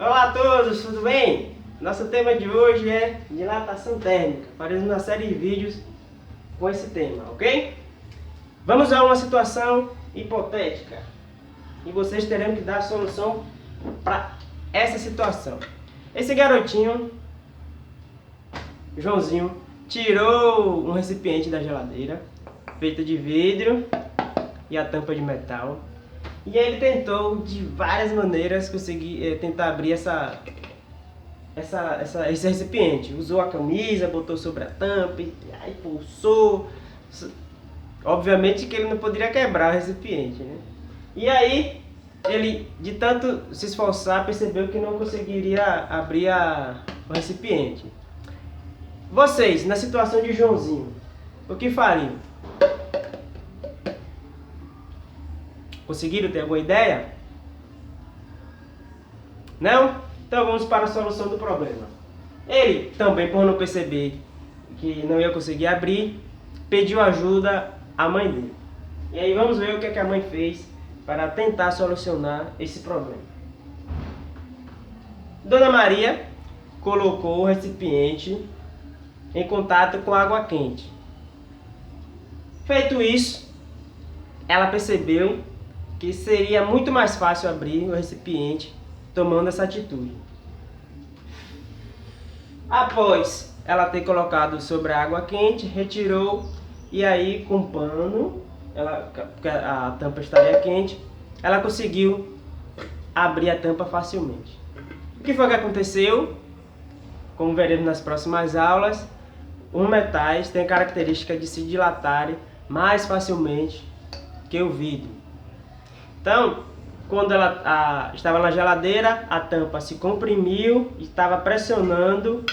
Olá a todos, tudo bem? Nosso tema de hoje é dilatação térmica. Faremos uma série de vídeos com esse tema, ok? Vamos a uma situação hipotética e vocês terão que dar a solução para essa situação. Esse garotinho, Joãozinho, tirou um recipiente da geladeira feito de vidro e a tampa de metal. E ele tentou de várias maneiras conseguir tentar abrir esse recipiente. Usou a camisa, botou sobre a tampa e aí pulsou. Obviamente que ele não poderia quebrar o recipiente, né? E aí ele, de tanto se esforçar, percebeu que não conseguiria abrir o recipiente. Vocês, na situação de Joãozinho, o que fariam? Conseguiram ter alguma ideia? Não? Então vamos para a solução do problema. Ele, também por não perceber que não ia conseguir abrir, pediu ajuda à mãe dele. E aí vamos ver o que a mãe fez para tentar solucionar esse problema. Dona Maria colocou o recipiente em contato com água quente. Feito isso, ela percebeu que seria muito mais fácil abrir o recipiente tomando essa atitude. Após ela ter colocado sobre a água quente, retirou e aí com pano, porque a tampa estaria quente, ela conseguiu abrir a tampa facilmente. O que foi que aconteceu? Como veremos nas próximas aulas, os metais têm a característica de se dilatarem mais facilmente que o vidro. Então, quando ela estava na geladeira, a tampa se comprimiu e estava pressionando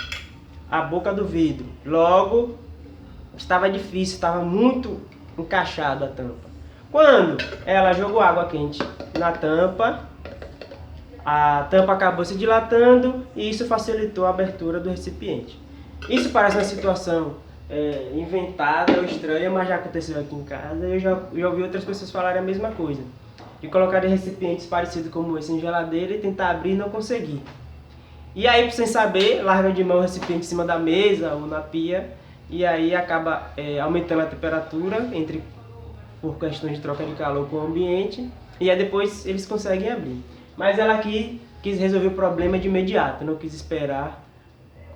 a boca do vidro. Logo, estava difícil, estava muito encaixada a tampa. Quando ela jogou água quente na tampa, a tampa acabou se dilatando e isso facilitou a abertura do recipiente. Isso parece uma situação inventada ou estranha, mas já aconteceu aqui em casa e eu já ouvi outras pessoas falarem a mesma coisa. De colocar recipientes parecidos como esse em geladeira e tentar abrir e não conseguir. E aí, sem saber, larga de mão o recipiente em cima da mesa ou na pia e aí acaba aumentando a temperatura por questão de troca de calor com o ambiente e aí depois eles conseguem abrir. Mas ela aqui quis resolver o problema de imediato, não quis esperar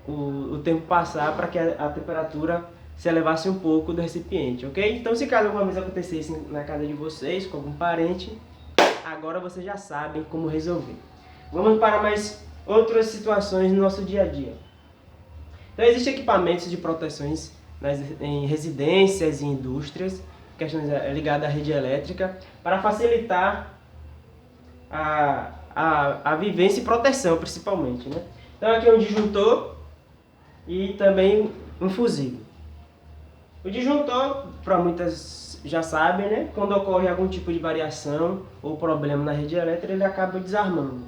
o tempo passar para que a temperatura se elevasse um pouco do recipiente, ok? Então, se caso alguma vez acontecesse na casa de vocês, com algum parente, agora vocês já sabem como resolver. Vamos para mais outras situações no nosso dia a dia. Então, existem equipamentos de proteções em residências e indústrias, questões ligadas à rede elétrica, para facilitar a vivência e proteção, principalmente, né? Então, aqui é um disjuntor e também um fusível. O disjuntor, para muitas já sabem, né? Quando ocorre algum tipo de variação ou problema na rede elétrica, ele acaba desarmando.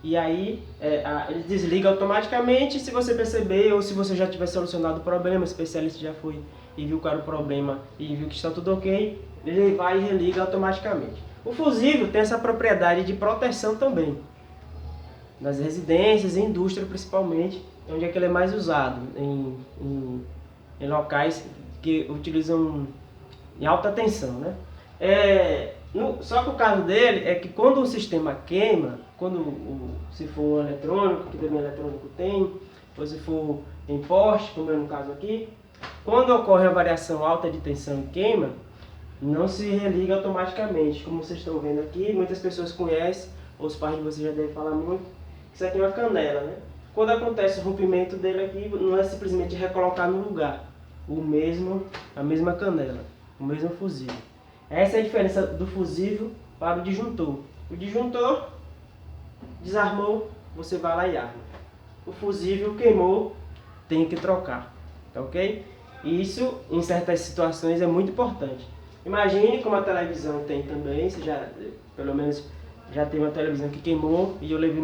E aí ele desliga automaticamente. Se você perceber ou se você já tiver solucionado o problema, o especialista já foi e viu qual era o problema e viu que está tudo ok, ele vai e religa automaticamente. O fusível tem essa propriedade de proteção também. Nas residências e indústria principalmente, onde é que ele é mais usado, em locais que utilizam em alta tensão, né? Só que o caso dele é que quando o sistema queima, se for um eletrônico, que também eletrônico tem, ou se for em poste, como é no caso aqui, quando ocorre a variação alta de tensão e queima, não se religa automaticamente. Como vocês estão vendo aqui, muitas pessoas conhecem, ou os pais de vocês já devem falar muito, isso aqui é uma canela, né? Quando acontece o rompimento dele aqui, não é simplesmente recolocar no lugar a mesma canela, o mesmo fusível. Essa é a diferença do fusível para o disjuntor. O disjuntor desarmou, você vai lá e arma. O fusível queimou, tem que trocar, tá ok? E isso, em certas situações, é muito importante. Imagine como a televisão tem também, você já, pelo menos, já tem uma televisão que queimou e eu levei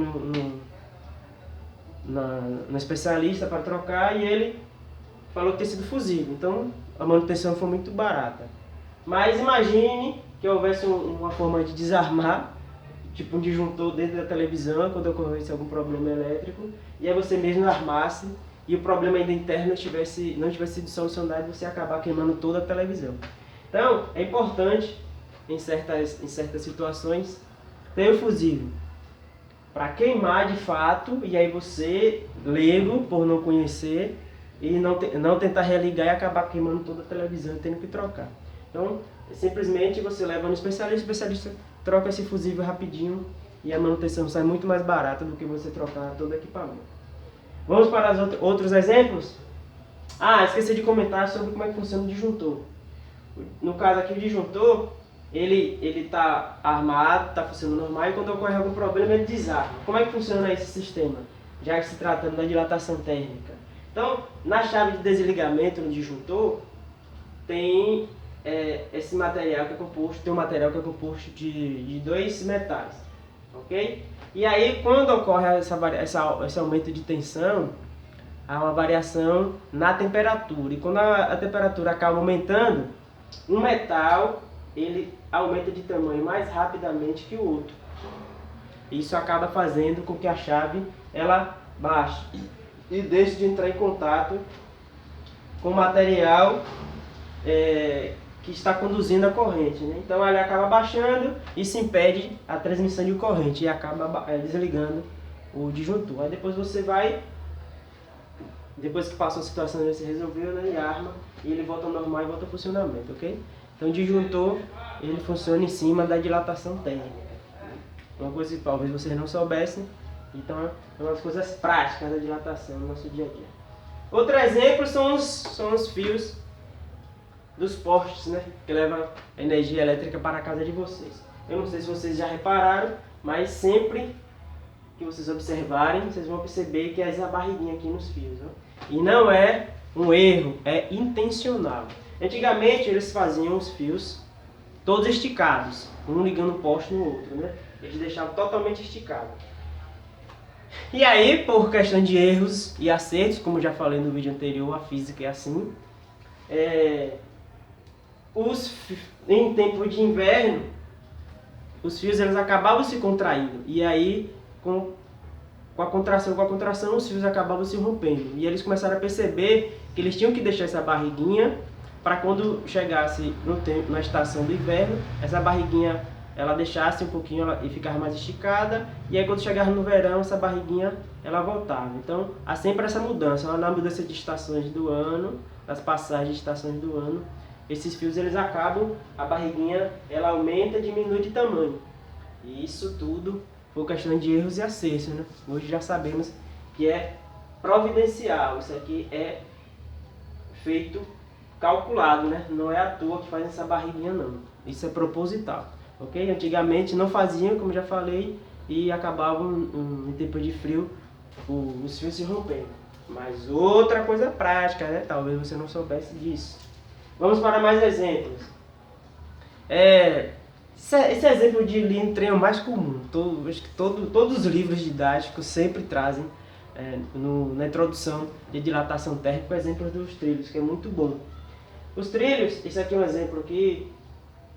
no especialista para trocar e ele falou que tem sido fusível, então a manutenção foi muito barata. Mas imagine que houvesse uma forma de desarmar tipo um disjuntor dentro da televisão quando ocorresse algum problema elétrico, e aí você mesmo armasse e o problema ainda interno não tivesse sido solucionado e você acabar queimando toda a televisão. Então, é importante, em certas situações, ter o fusível para queimar de fato, e aí você, leigo, por não conhecer, e não tentar religar e acabar queimando toda a televisão e tendo que trocar. Então, simplesmente você leva no especialista, o especialista troca esse fusível rapidinho e a manutenção sai muito mais barata do que você trocar todo o equipamento. Vamos para os outros exemplos? Esqueci de comentar sobre como é que funciona o disjuntor. No caso aqui, o disjuntor, ele está armado, está funcionando normal, e quando ocorre algum problema ele desarma. Como é que funciona esse sistema? Já que se tratando da dilatação térmica. Então, na chave de desligamento no disjuntor, tem esse material que é composto, de dois metais, ok? E aí, quando ocorre esse aumento de tensão, há uma variação na temperatura. E quando a temperatura acaba aumentando, um metal ele aumenta de tamanho mais rapidamente que o outro. Isso acaba fazendo com que a chave ela baixe e deixe de entrar em contato com o material que está conduzindo a corrente, né? Então ele acaba baixando e se impede a transmissão de corrente e acaba desligando o disjuntor. Aí depois depois que passou a situação, você resolveu, né, e arma, e ele volta ao normal e volta ao funcionamento, ok? Então o disjuntor ele funciona em cima da dilatação térmica. Uma coisa que talvez vocês não soubessem, então é uma das coisas práticas da dilatação no nosso dia a dia. Outro exemplo são os fios dos postes, né, que levam energia elétrica para a casa de vocês. Eu não sei se vocês já repararam, mas sempre que vocês observarem, vocês vão perceber que é essa barriguinha aqui nos fios, né? E não é um erro, é intencional. Antigamente eles faziam os fios todos esticados, um ligando o poste no outro, né? Eles deixavam totalmente esticado. E aí, por questão de erros e acertos, como já falei no vídeo anterior, a física é assim, em tempo de inverno, os fios eles acabavam se contraindo, e aí com a contração os fios acabavam se rompendo, e eles começaram a perceber que eles tinham que deixar essa barriguinha para quando chegasse na estação do inverno, essa barriguinha ela deixasse um pouquinho e ficava mais esticada, e aí quando chegava no verão essa barriguinha ela voltava. Então há sempre essa mudança, na mudança de estações do ano, das passagens de estações do ano, esses fios eles acabam, a barriguinha ela aumenta e diminui de tamanho. E isso tudo por questão de erros e acertos, né? Hoje já sabemos que é providencial, isso aqui é feito calculado, né? Não é à toa que faz essa barriguinha não, isso é proposital, ok? Antigamente não faziam, como já falei, e acabavam em tempo de frio os fios se rompendo. Mas outra coisa prática, né? Talvez você não soubesse disso. Vamos para mais exemplos. Esse exemplo de linha de trem é o mais comum. Acho que todos os livros didáticos sempre trazem na introdução de dilatação térmica exemplos dos trilhos, que é muito bom. Os trilhos, esse aqui é um exemplo aqui,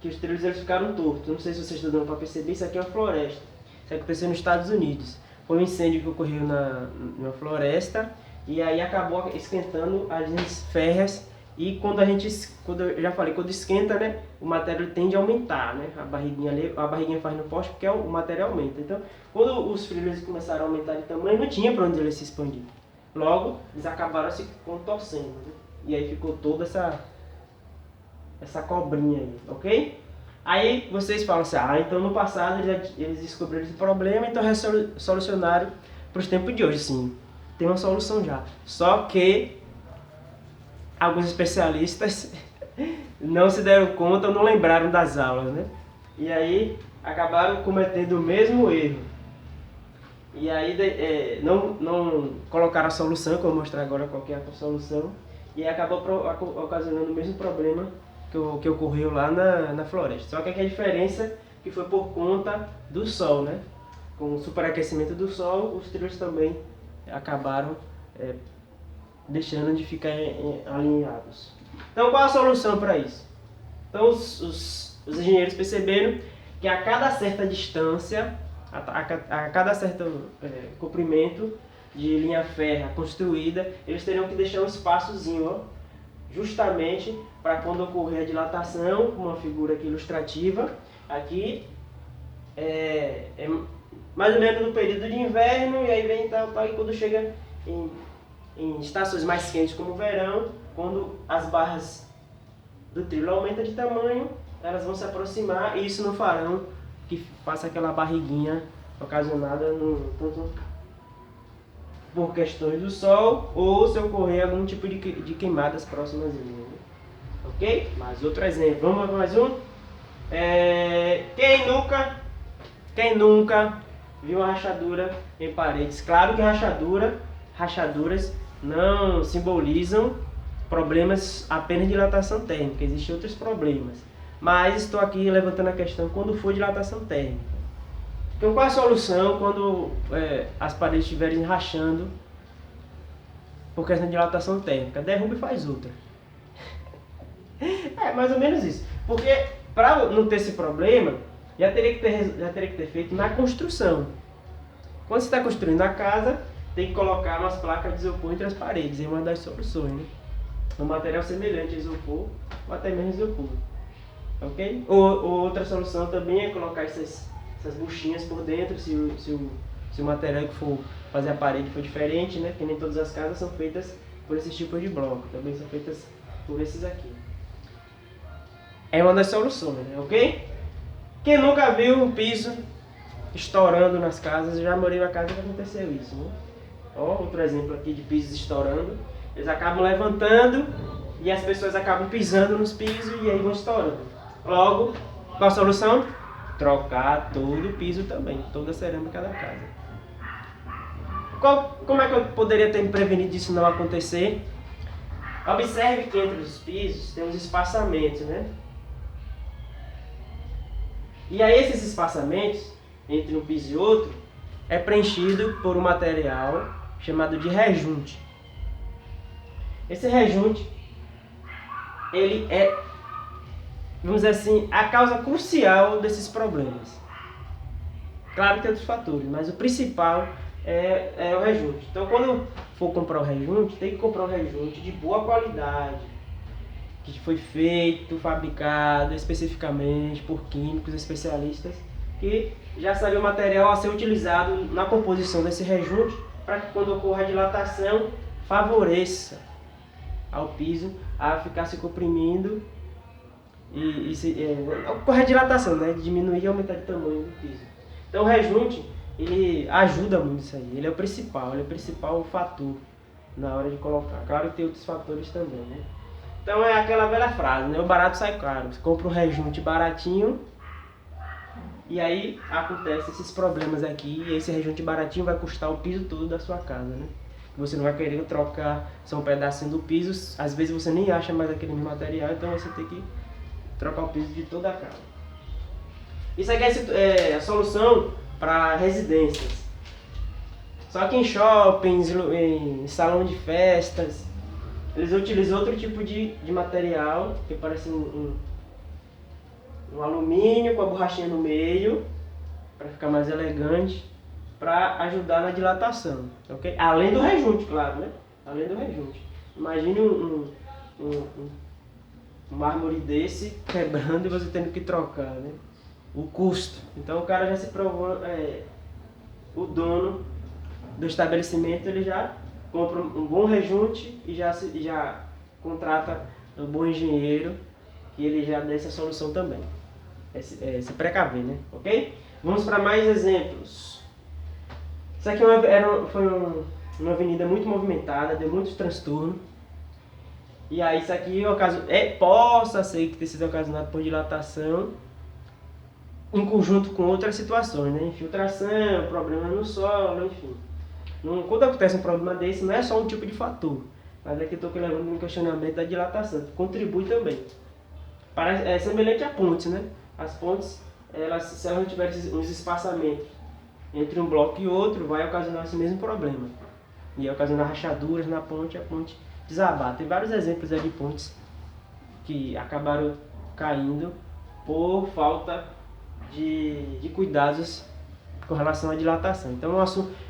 que os trilhos eles ficaram tortos. Não sei se vocês estão dando para perceber, isso aqui é uma floresta. Isso aconteceu nos Estados Unidos. Foi um incêndio que ocorreu na floresta e aí acabou esquentando as linhas férreas. E quando eu já falei, quando esquenta, né, o material tende a aumentar, né, a barriguinha faz no poste porque o material aumenta. Então, quando os trilhos começaram a aumentar de tamanho, não tinha para onde eles se expandir. Logo, eles acabaram se contorcendo, né? E aí ficou toda essa cobrinha aí, ok? Aí vocês falam assim, então no passado eles descobriram esse problema, então solucionaram para os tempos de hoje. Sim, tem uma solução já. Só que alguns especialistas não se deram conta ou não lembraram das aulas, né? E aí acabaram cometendo o mesmo erro. E aí não colocaram a solução, que eu vou mostrar agora qual que é a solução, e acabou ocasionando o mesmo problema que ocorreu lá na floresta. Só que aqui a diferença é que foi por conta do sol, né? Com o superaquecimento do sol, os trilhos também acabaram deixando de ficar alinhados. Então qual a solução para isso? Então os engenheiros perceberam que a cada certa distância a cada certo comprimento de linha férrea construída, eles teriam que deixar um espaçozinho, ó, justamente para quando ocorrer a dilatação, uma figura aqui ilustrativa, aqui é mais ou menos no período de inverno, e aí vem tal, e quando chega em estações mais quentes como o verão, quando as barras do trilho aumentam de tamanho, elas vão se aproximar, e isso no farão que faça aquela barriguinha ocasionada tanto por questões do sol ou se ocorrer algum tipo de queimadas próximas dele, né? Ok? Mais outro exemplo. Vamos para mais um? Quem nunca viu uma rachadura em paredes? Claro que rachaduras não simbolizam problemas apenas de dilatação térmica, existem outros problemas. Mas estou aqui levantando a questão quando for dilatação térmica. Então qual a solução quando as paredes estiverem rachando por questão de dilatação térmica? Derruba e faz outra. É mais ou menos isso. Porque para não ter esse problema, já teria que ter feito na construção. Quando você está construindo a casa, tem que colocar umas placas de isopor entre as paredes, é uma das soluções, né? Um material semelhante a isopor ou até mesmo isopor. Ok? Ou outra solução também é colocar essas buchinhas por dentro, se o material que for fazer a parede for diferente, né? Porque nem todas as casas são feitas por esses tipos de bloco, também são feitas por esses aqui. É uma das soluções, né? Ok? Quem nunca viu um piso estourando nas casas, eu já morei na casa que aconteceu isso, né? Ó, outro exemplo aqui de pisos estourando. Eles acabam levantando e as pessoas acabam pisando nos pisos e aí vão estourando. Logo, qual a solução? Trocar todo o piso também, toda a cerâmica da casa. Como é que eu poderia ter me prevenido disso não acontecer? Observe que entre os pisos tem uns espaçamentos, né? E aí esses espaçamentos, entre um piso e outro, é preenchido por um material chamado de rejunte. Esse rejunte, ele é, vamos dizer assim, a causa crucial desses problemas. Claro que tem outros fatores, mas o principal é o rejunte. Então quando for comprar o rejunte, tem que comprar um rejunte de boa qualidade, que foi feito, fabricado especificamente por químicos especialistas, que já sabem o material a ser utilizado na composição desse rejunte, para que quando ocorra a dilatação, favoreça ao piso a ficar se comprimindo e ocorrer a dilatação, né? Diminuir e aumentar o tamanho do piso. Então o rejunte, ele ajuda muito isso aí, ele é o principal fator na hora de colocar. Claro que tem outros fatores também, né? Então é aquela velha frase, né? O barato sai caro. Você compra um rejunte baratinho e aí acontece esses problemas aqui, e esse rejunte baratinho vai custar o piso todo da sua casa, né? Você não vai querer trocar só um pedacinho do piso, às vezes você nem acha mais aquele mesmo material, então você tem que trocar o piso de toda a casa. Isso aqui é a solução para residências. Só que em shoppings, em salão de festas, eles utilizam outro tipo de material, que parece um alumínio com a borrachinha no meio, para ficar mais elegante, para ajudar na dilatação, ok? Além do rejunte, claro, né? Além do rejunte. Imagine um mármore desse quebrando e você tendo que trocar, né? O custo. Então o cara já se provou, o dono do estabelecimento, ele já compra um bom rejunte e já contrata um bom engenheiro, que ele já dá essa solução também. Se precaver, né? Ok? Vamos para mais exemplos. Isso aqui foi uma avenida muito movimentada, deu muitos transtornos. E aí isso aqui possa ser que tenha sido ocasionado por dilatação, em conjunto com outras situações, né? Infiltração, problema no solo, enfim. Quando acontece um problema desse, não é só um tipo de fator, mas é que eu estou levando um questionamento da dilatação, que contribui também. É semelhante a pontes, né? As pontes, se elas não tiverem uns espaçamentos entre um bloco e outro, vai ocasionar esse mesmo problema. E ocasionar rachaduras na ponte, a ponte desabar. Tem vários exemplos aí de pontes que acabaram caindo por falta de cuidados com relação à dilatação. Então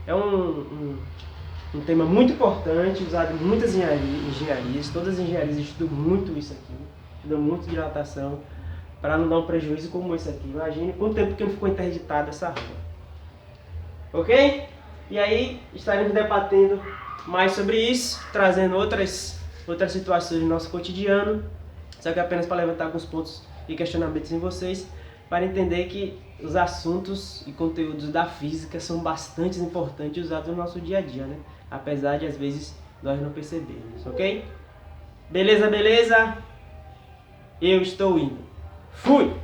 é um tema muito importante, usado em muitas engenharias, todas as engenharias estudam muito isso aqui, estudam muito dilatação, para não dar um prejuízo como esse aqui. Imagine quanto tempo que não ficou interditada essa rua. Ok? E aí estaremos debatendo mais sobre isso, trazendo outras situações do nosso cotidiano, só que apenas para levantar alguns pontos e questionamentos em vocês, para entender que os assuntos e conteúdos da física são bastante importantes usados no nosso dia a dia, né? Apesar de às vezes nós não percebermos, ok? Beleza, beleza? Eu estou indo. Fui!